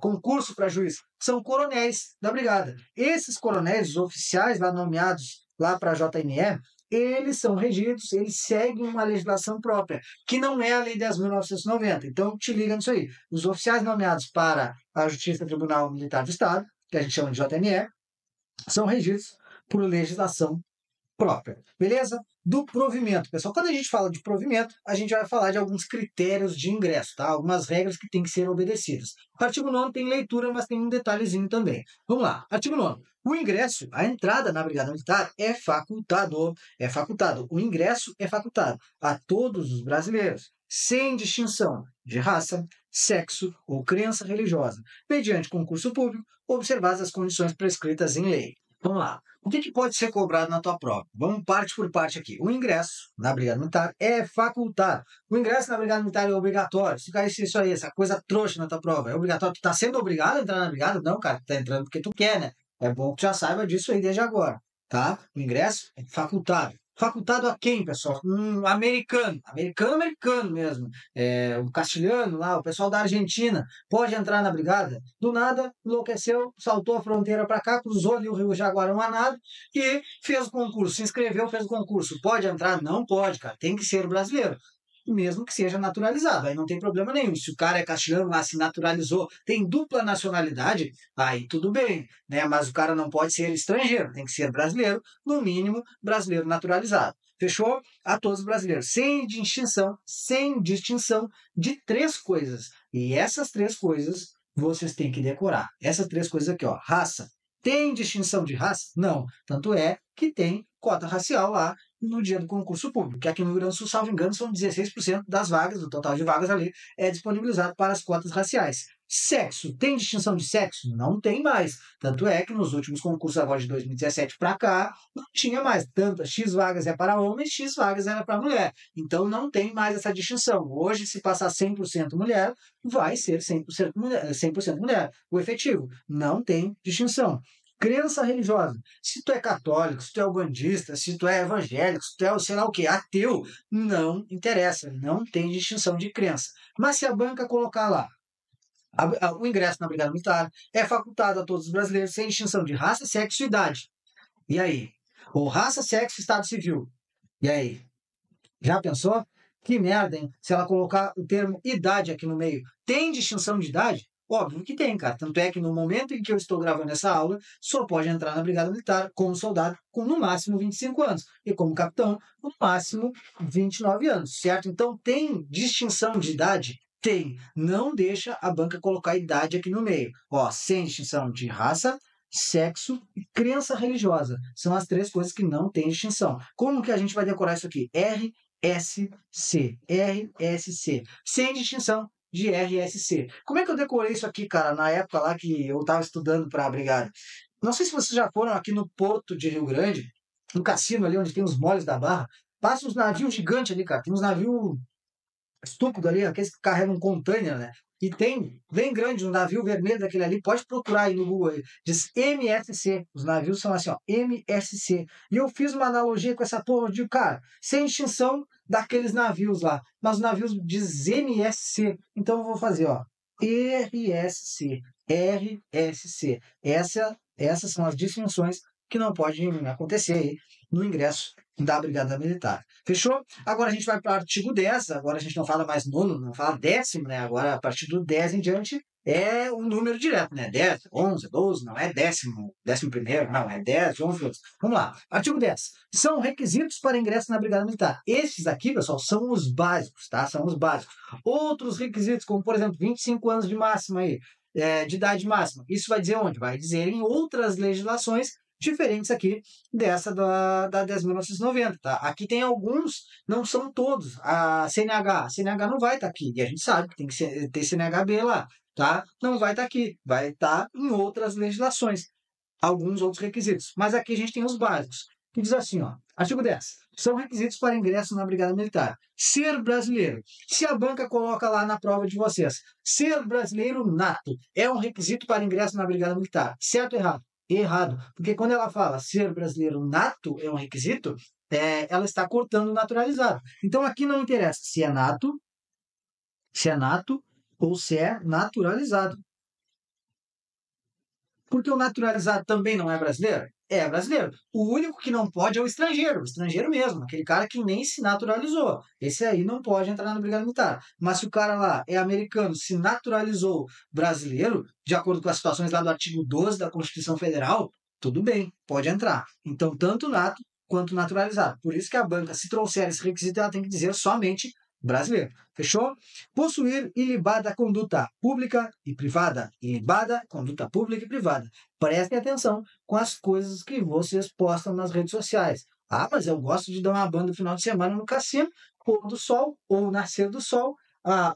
concurso para juiz, são coronéis da brigada. Esses coronéis, os oficiais lá nomeados lá para a JME, eles são regidos, eles seguem uma legislação própria, que não é a Lei 10.990. Então, te liga nisso aí. Os oficiais nomeados para a Justiça Tribunal Militar do Estado, que a gente chama de JME, são regidos por legislação própria, beleza? Do provimento, pessoal. Quando a gente fala de provimento, a gente vai falar de alguns critérios de ingresso, tá? Algumas regras que têm que ser obedecidas. Artigo 9º tem leitura, mas tem um detalhezinho também. Vamos lá. Artigo 9º. O ingresso, a entrada na Brigada Militar é facultado. É facultado. O ingresso é facultado a todos os brasileiros, sem distinção de raça, sexo ou crença religiosa, mediante concurso público, observadas as condições prescritas em lei. Vamos lá. O que pode ser cobrado na tua prova? Vamos parte por parte aqui. O ingresso na Brigada Militar é facultado. O ingresso na Brigada Militar é obrigatório. Se cair isso aí, essa coisa trouxa na tua prova, é obrigatório. Tu tá sendo obrigado a entrar na Brigada? Não, cara, tu tá entrando porque tu quer, né? É bom que tu já saiba disso aí desde agora, tá? O ingresso é facultado. Facultado a quem, pessoal? Americano. Americano mesmo. O castilhano lá, o pessoal da Argentina, pode entrar na brigada. Do nada, enlouqueceu, saltou a fronteira para cá, cruzou ali o Rio Jaguarão a nado e fez o concurso. Se inscreveu, fez o concurso. Pode entrar? Não pode, cara. Tem que ser brasileiro. Mesmo que seja naturalizado, aí não tem problema nenhum. Se o cara é castilhano lá, se naturalizou, tem dupla nacionalidade, aí tudo bem, né? Mas o cara não pode ser estrangeiro, tem que ser brasileiro, no mínimo brasileiro naturalizado. Fechou? A todos os brasileiros, sem distinção de 3 coisas. E essas 3 coisas vocês têm que decorar. Essas 3 coisas aqui, ó. Raça. Tem distinção de raça? Não. Tanto é que tem cota racial lá no dia do concurso público, que aqui no Rio Grande do Sul, salvo engano, são 16% das vagas, do total de vagas ali, é disponibilizado para as cotas raciais. Sexo, tem distinção de sexo? Não tem mais. Tanto é que nos últimos concursos agora de 2017 para cá, não tinha mais. Tanto X vagas é para homem, X vagas era para mulher. Então não tem mais essa distinção. Hoje, se passar 100% mulher, vai ser 100% mulher, 100% mulher. O efetivo não tem distinção. Crença religiosa. Se tu é católico, se tu é ubandista, se tu é evangélico, se tu é, sei lá o que, ateu, não interessa, não tem distinção de crença. Mas se a banca colocar lá, o ingresso na Brigada Militar é facultado a todos os brasileiros sem distinção de raça, sexo e idade. E aí? Ou raça, sexo, estado civil. E aí? Já pensou? Que merda, hein? Se ela colocar o termo idade aqui no meio, tem distinção de idade? Óbvio que tem, cara. Tanto é que no momento em que eu estou gravando essa aula, só pode entrar na Brigada Militar como soldado com no máximo 25 anos. E como capitão, no máximo 29 anos, certo? Então tem distinção de idade? Tem. Não deixa a banca colocar idade aqui no meio. Ó, sem distinção de raça, sexo e crença religiosa. São as 3 coisas que não têm distinção. Como que a gente vai decorar isso aqui? RSC. RSC. Sem distinção de RSC. Como é que eu decorei isso aqui, cara, na época lá que eu estava estudando para a brigada? Não sei se vocês já foram aqui no Porto de Rio Grande, no cassino ali onde tem os moles da Barra. Passa uns navios gigantes ali, cara. Tem uns navios estúpidos ali, aqueles que carregam um container, né? E tem, bem grande, um navio vermelho daquele ali, pode procurar aí no Google, aí, diz MSC, os navios são assim, ó, MSC. E eu fiz uma analogia com essa porra de, cara, sem extinção daqueles navios lá, mas os navios diz MSC, então eu vou fazer, ó, RSC, RSC. Essas são as distinções que não podem acontecer aí no ingresso da Brigada Militar. Fechou? Agora a gente vai para o artigo 10, agora a gente não fala mais nono, não fala décimo, né? Agora a partir do 10 em diante é um número direto, né? 10, 11, 12, não é décimo primeiro, não, é 10, 11, 12. Vamos lá. Artigo 10. São requisitos para ingresso na Brigada Militar. Esses aqui, pessoal, são os básicos, tá? São os básicos. Outros requisitos, como por exemplo, 25 anos de máxima aí, de idade máxima. Isso vai dizer onde? Vai dizer em outras legislações diferentes aqui dessa da 10.990, tá? Aqui tem alguns, não são todos. A CNH não vai estar aqui, e a gente sabe que tem que ter CNHB lá, tá? Não vai estar aqui, vai estar em outras legislações, alguns outros requisitos. Mas aqui a gente tem os básicos, que diz assim, ó, artigo 10. São requisitos para ingresso na Brigada Militar. Ser brasileiro. Se a banca coloca lá na prova de vocês, ser brasileiro nato é um requisito para ingresso na Brigada Militar. Certo ou errado? Errado. Porque quando ela fala ser brasileiro nato é um requisito, ela está cortando o naturalizado. Então aqui não interessa se é nato ou se é naturalizado. Porque o naturalizado também não é brasileiro? É brasileiro. O único que não pode é o estrangeiro mesmo, aquele cara que nem se naturalizou. Esse aí não pode entrar na Brigada Militar. Mas se o cara lá é americano, se naturalizou brasileiro, de acordo com as situações lá do artigo 12 da Constituição Federal, tudo bem, pode entrar. Então, tanto nato quanto naturalizado. Por isso que a banca, se trouxer esse requisito, ela tem que dizer somente brasileiro. Fechou? Possuir ilibada conduta pública e privada. Ilibada conduta pública e privada. Prestem atenção com as coisas que vocês postam nas redes sociais. Ah, mas eu gosto de dar uma banda no final de semana no cassino, pôr do sol ou nascer do sol.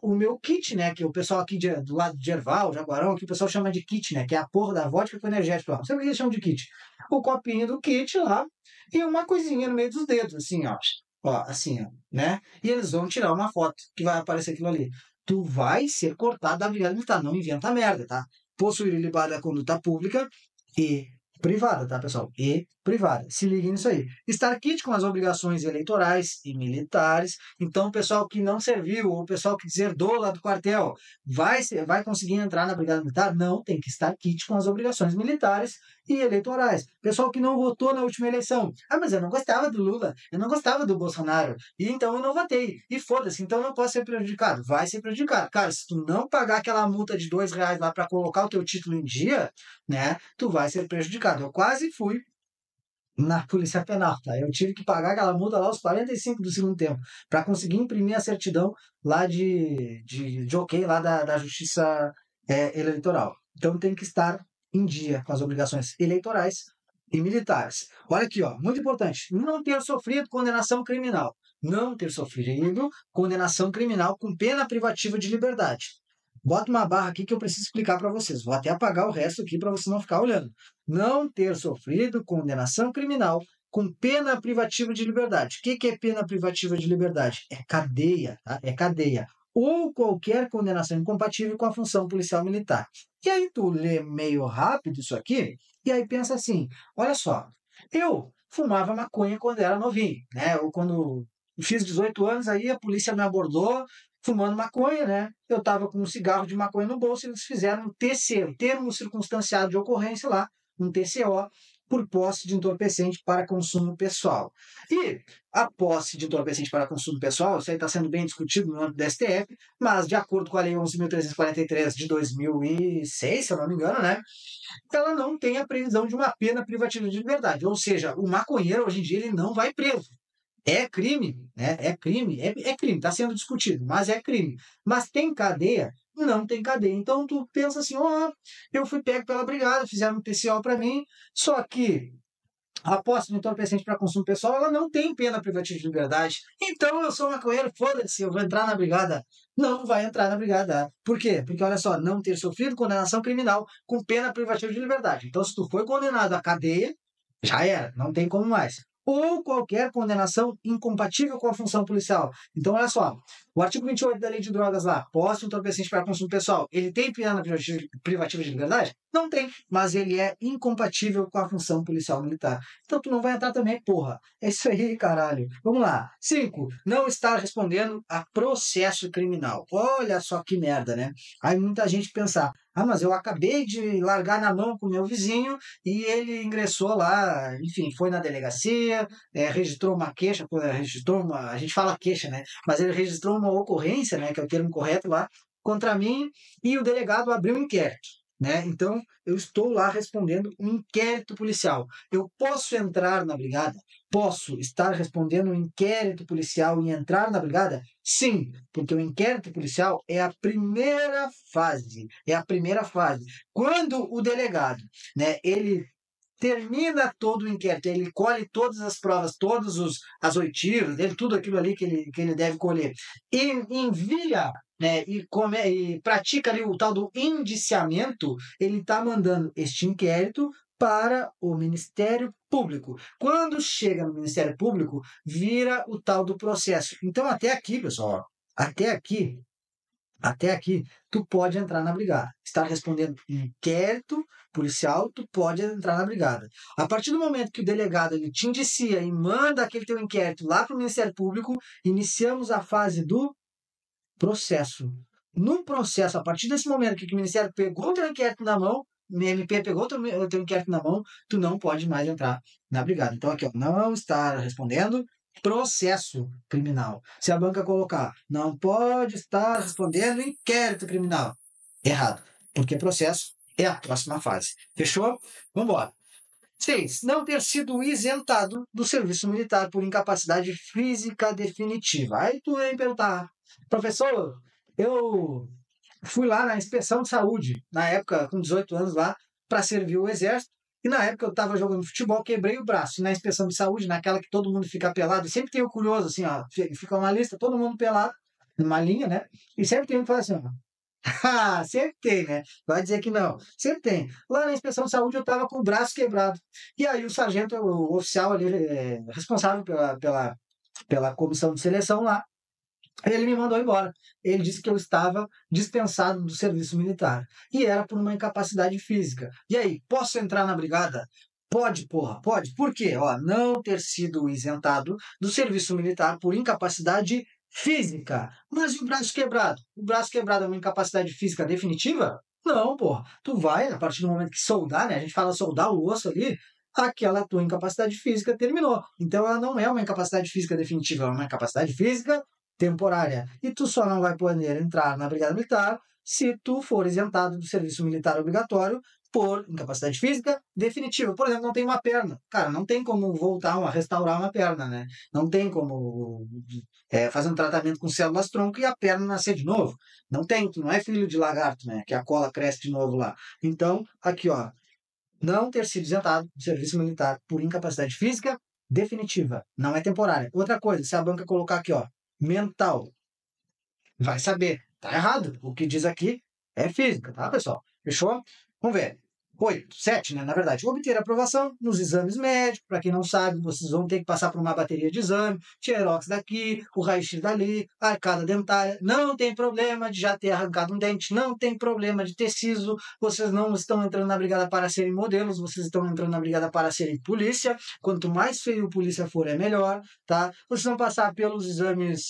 O meu kit, né, que o pessoal aqui do lado de Gerval, Jaguarão, que o pessoal chama de kit, né, que é a porra da vodka com energético lá. Não sei o que eles chamam de kit. O copinho do kit lá e uma coisinha no meio dos dedos, assim, ó. Ó, assim, ó, né? E eles vão tirar uma foto que vai aparecer aquilo ali. Tu vai ser cortado da Brigada Militar, não inventa merda, tá? Possuir ilibada da conduta pública e privada, tá, pessoal? E privada. Se liguem nisso aí. Estar kit com as obrigações eleitorais e militares. Então, o pessoal que não serviu, ou o pessoal que deserdou lá do quartel, vai conseguir entrar na Brigada Militar? Não, tem que estar kit com as obrigações militares e eleitorais. Pessoal que não votou na última eleição. Ah, mas eu não gostava do Lula, eu não gostava do Bolsonaro, e então eu não votei. E foda-se, então eu não posso ser prejudicado. Vai ser prejudicado. Cara, se tu não pagar aquela multa de R$ 2 lá para colocar o teu título em dia, né, tu vai ser prejudicado. Eu quase fui na Polícia Penal, tá? Eu tive que pagar aquela multa lá aos 45 do segundo tempo para conseguir imprimir a certidão lá de ok lá da Justiça Eleitoral. Então tem que estar em dia com as obrigações eleitorais e militares. Olha aqui, ó, muito importante, não ter sofrido condenação criminal. Não ter sofrido condenação criminal com pena privativa de liberdade. Bota uma barra aqui que eu preciso explicar para vocês. Vou até apagar o resto aqui para você não ficar olhando. Não ter sofrido condenação criminal com pena privativa de liberdade. O que é pena privativa de liberdade? É cadeia, tá? É cadeia. Ou qualquer condenação incompatível com a função policial militar. E aí tu lê meio rápido isso aqui, e aí pensa assim, olha só, eu fumava maconha quando era novinho, né? Ou quando fiz 18 anos, aí a polícia me abordou fumando maconha, né? Eu estava com um cigarro de maconha no bolso e eles fizeram um TC, termo circunstanciado de ocorrência lá, um TCO, por posse de entorpecente para consumo pessoal. E a posse de entorpecente para consumo pessoal, isso aí está sendo bem discutido no âmbito do STF, mas de acordo com a Lei 11.343 de 2006, se eu não me engano, né? Ela não tem a previsão de uma pena privativa de liberdade. Ou seja, o maconheiro, hoje em dia, ele não vai preso. É crime, né? É crime, é crime, está sendo discutido, mas é crime. Mas tem cadeia? Não tem cadeia. Então tu pensa assim, ó, eu fui pego pela brigada, fizeram um TCO para mim, só que a posse de entorpecente para consumo pessoal, ela não tem pena privativa de liberdade. Então eu sou maconheiro, foda-se, eu vou entrar na brigada. Não vai entrar na brigada. Por quê? Porque, olha só, não ter sofrido condenação criminal com pena privativa de liberdade. Então, se tu foi condenado à cadeia, já era, não tem como mais. Ou qualquer condenação incompatível com a função policial. Então, olha só, o artigo 28 da Lei de Drogas lá, posse de entorpecente para consumo pessoal, ele tem pena privativa de liberdade? Não tem, mas ele é incompatível com a função policial militar. Então, tu não vai entrar também, porra. É isso aí, caralho. Vamos lá. 5. Não estar respondendo a processo criminal. Olha só que merda, né? Aí muita gente pensar, ah, mas eu acabei de largar na mão com o meu vizinho e ele ingressou lá, enfim, foi na delegacia, registrou uma queixa, a gente fala queixa, né? Mas ele registrou uma ocorrência, né, que é o termo correto lá, contra mim e o delegado abriu um inquérito. Né? Então, eu estou lá respondendo um inquérito policial. Eu posso entrar na brigada? Posso estar respondendo um inquérito policial e entrar na brigada? Sim, porque o inquérito policial é a primeira fase. É a primeira fase. Quando o delegado, né, ele termina todo o inquérito, ele colhe todas as provas, as oitivas, dele, tudo aquilo ali que ele deve colher, e envia, né, e pratica ali o tal do indiciamento, ele está mandando este inquérito para o Ministério Público. Quando chega no Ministério Público, vira o tal do processo. Então, até aqui, pessoal, até aqui, tu pode entrar na brigada. Estar respondendo inquérito policial, tu pode entrar na brigada. A partir do momento que o delegado ele te indicia e manda aquele teu inquérito lá para o Ministério Público, iniciamos a fase do processo. No processo, a partir desse momento que o Ministério pegou o teu inquérito na mão, o MP pegou o teu inquérito na mão, tu não pode mais entrar na brigada. Então, aqui, ó, não estar respondendo processo criminal. Se a banca colocar, não pode estar respondendo inquérito criminal. Errado. Porque processo é a próxima fase. Fechou? Vamos embora. 6. Não ter sido isentado do serviço militar por incapacidade física definitiva. Aí tu vem perguntar, professor, eu fui lá na inspeção de saúde, na época, com 18 anos lá, para servir o exército, e na época eu estava jogando futebol, quebrei o braço. E na inspeção de saúde, naquela que todo mundo fica pelado, e sempre tem o curioso, assim, ó, fica uma lista, todo mundo pelado, numa linha, né? E sempre tem um que fala assim, ó, ah, sempre tem, né? Vai dizer que não. Sempre tem. Lá na inspeção de saúde eu estava com o braço quebrado. E aí o sargento, o oficial ali, responsável pela comissão de seleção lá, ele me mandou embora. Ele disse que eu estava dispensado do serviço militar. E era por uma incapacidade física. E aí, posso entrar na brigada? Pode, porra, pode. Por quê? Ó, não ter sido isentado do serviço militar por incapacidade física. Mas e o braço quebrado? O braço quebrado é uma incapacidade física definitiva? Não, porra. Tu vai, a partir do momento que soldar, né? A gente fala soldar o osso ali, aquela tua incapacidade física terminou. Então ela não é uma incapacidade física definitiva, é uma incapacidade física temporária. E tu só não vai poder entrar na Brigada Militar se tu for isentado do serviço militar obrigatório por incapacidade física definitiva. Por exemplo, não tem uma perna. Cara, não tem como voltar a restaurar uma perna, né? Não tem como fazer um tratamento com células-tronco e a perna nascer de novo. Não tem, tu não é filho de lagarto, né? Que a cola cresce de novo lá. Então, aqui, ó, não ter sido isentado do serviço militar por incapacidade física definitiva, não é temporária. Outra coisa, se a banca colocar aqui, ó, mental, vai saber, tá errado. O que diz aqui é física, tá, pessoal? Fechou? Vamos ver. 8, 7, né? Na verdade, obter aprovação nos exames médicos. Para quem não sabe, vocês vão ter que passar por uma bateria de exame, xerox daqui, o raio-x dali, a arcada dentária. Não tem problema de já ter arrancado um dente, não tem problema de ter siso. Vocês não estão entrando na brigada para serem modelos, vocês estão entrando na brigada para serem polícia. Quanto mais feio o polícia for, é melhor, tá? Vocês vão passar pelos exames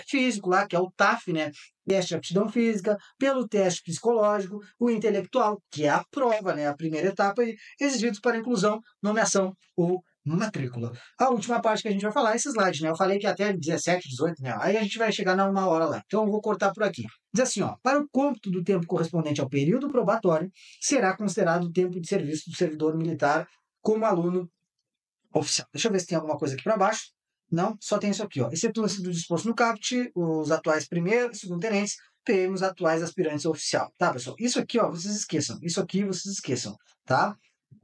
físicos lá, que é o TAF, né? Teste de aptidão física, pelo teste psicológico, o intelectual, que é a prova, né, a primeira etapa, exigidos para inclusão, nomeação ou matrícula. A última parte que a gente vai falar é esse slide, né? Eu falei que até 17, 18, né? Aí a gente vai chegar na 1 hora lá. Então eu vou cortar por aqui. Diz assim, ó, para o cômputo do tempo correspondente ao período probatório, será considerado o tempo de serviço do servidor militar como aluno oficial. Deixa eu ver se tem alguma coisa aqui para baixo. Não, só tem isso aqui, ó. Excetua-se do disposto no caput, os atuais primeiro, segundo tenentes, PMs atuais aspirantes oficial. Tá, pessoal? Isso aqui, ó, vocês esqueçam. Isso aqui vocês esqueçam, tá?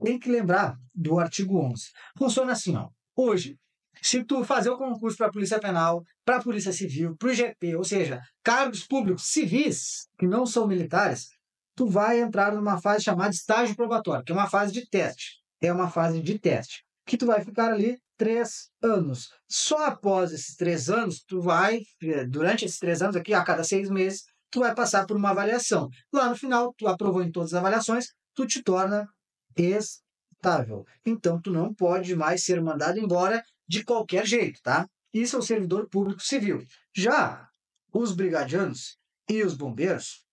Tem que lembrar do artigo 11. Funciona assim, ó. Hoje, se tu fazer o concurso para a Polícia Penal, para a Polícia Civil, para o GP, ou seja, cargos públicos civis que não são militares, tu vai entrar numa fase chamada estágio probatório, que é uma fase de teste. É uma fase de teste que tu vai ficar ali 3 anos. Só após esses 3 anos, tu vai, durante esses 3 anos aqui, a cada 6 meses, tu vai passar por uma avaliação. Lá no final, tu aprovou em todas as avaliações, tu te torna estável. Então, tu não pode mais ser mandado embora de qualquer jeito, tá? Isso é o servidor público civil. Já os brigadianos e os bombeiros,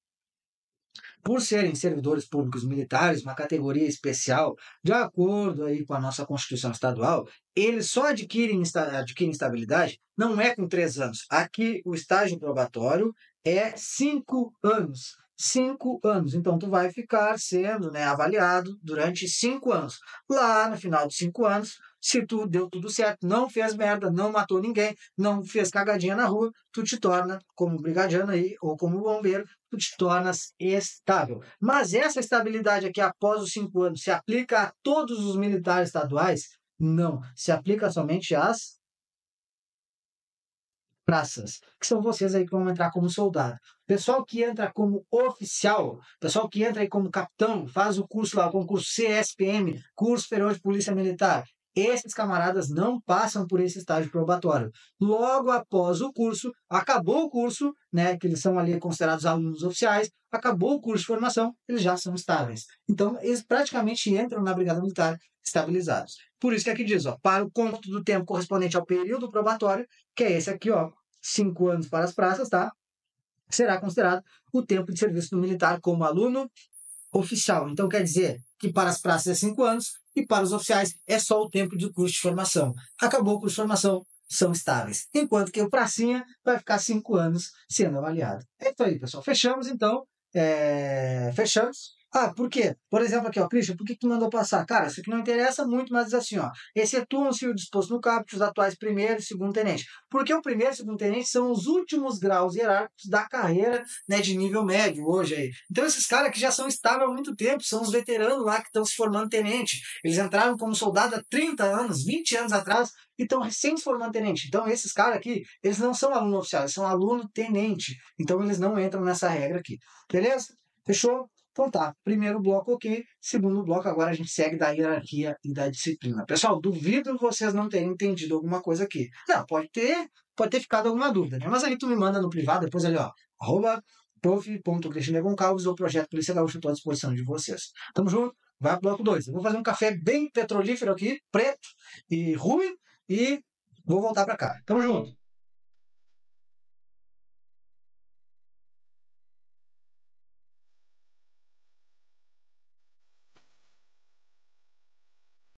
por serem servidores públicos militares, uma categoria especial, de acordo aí com a nossa Constituição Estadual, eles só adquirem estabilidade, não é com 3 anos. Aqui o estágio probatório é 5 anos. 5 anos. Então, tu vai ficar sendo, né, avaliado durante 5 anos. Lá, no final de 5 anos, se tu deu tudo certo, não fez merda, não matou ninguém, não fez cagadinha na rua, tu te torna, como brigadiano aí, ou como bombeiro, tu te tornas estável. Mas essa estabilidade aqui, após os 5 anos, se aplica a todos os militares estaduais? Não. Se aplica somente às praças, que são vocês aí que vão entrar como soldado. Pessoal que entra como oficial, pessoal que entra aí como capitão, faz o curso lá, o concurso CSPM, Curso Superior de Polícia Militar. Esses camaradas não passam por esse estágio probatório. Logo após o curso, acabou o curso, né, que eles são ali considerados alunos oficiais, acabou o curso de formação, eles já são estáveis. Então, eles praticamente entram na Brigada Militar estabilizados. Por isso que aqui diz, ó, para o cômputo do tempo correspondente ao período probatório, que é esse aqui, ó, 5 anos para as praças, tá? Será considerado o tempo de serviço do militar como aluno oficial. Então, quer dizer que para as praças é 5 anos e para os oficiais é só o tempo de curso de formação. Acabou o curso de formação, são estáveis. Enquanto que o pracinha vai ficar 5 anos sendo avaliado. É isso aí, pessoal. Fechamos, então. Fechamos. Ah, por quê? Por exemplo, aqui, ó, Christian, por que tu mandou passar? Cara, isso aqui não interessa muito, mas diz assim, ó, excetuam-se o disposto no caput os atuais primeiro e segundo tenente. Porque o primeiro e segundo tenente são os últimos graus hierárquicos da carreira, né, de nível médio hoje aí. Então esses caras que já são estáveis há muito tempo, são os veteranos lá que estão se formando tenente. Eles entraram como soldado há 30 anos, 20 anos atrás, e estão recém se formando tenente. Então esses caras aqui, eles não são aluno oficial, eles são aluno tenente. Então eles não entram nessa regra aqui. Beleza? Fechou? Então tá, primeiro bloco ok, segundo bloco agora a gente segue da hierarquia e da disciplina. Pessoal, duvido vocês não terem entendido alguma coisa aqui. Não, pode ter ficado alguma dúvida, né? Mas aí tu me manda no privado, depois ali, ó, @prof.cristianegoncalves ou Projeto Polícia Gaúcha, estou à disposição de vocês. Tamo junto? Vai pro bloco 2. Eu vou fazer um café bem petrolífero aqui, preto e ruim, e vou voltar para cá. Tamo junto!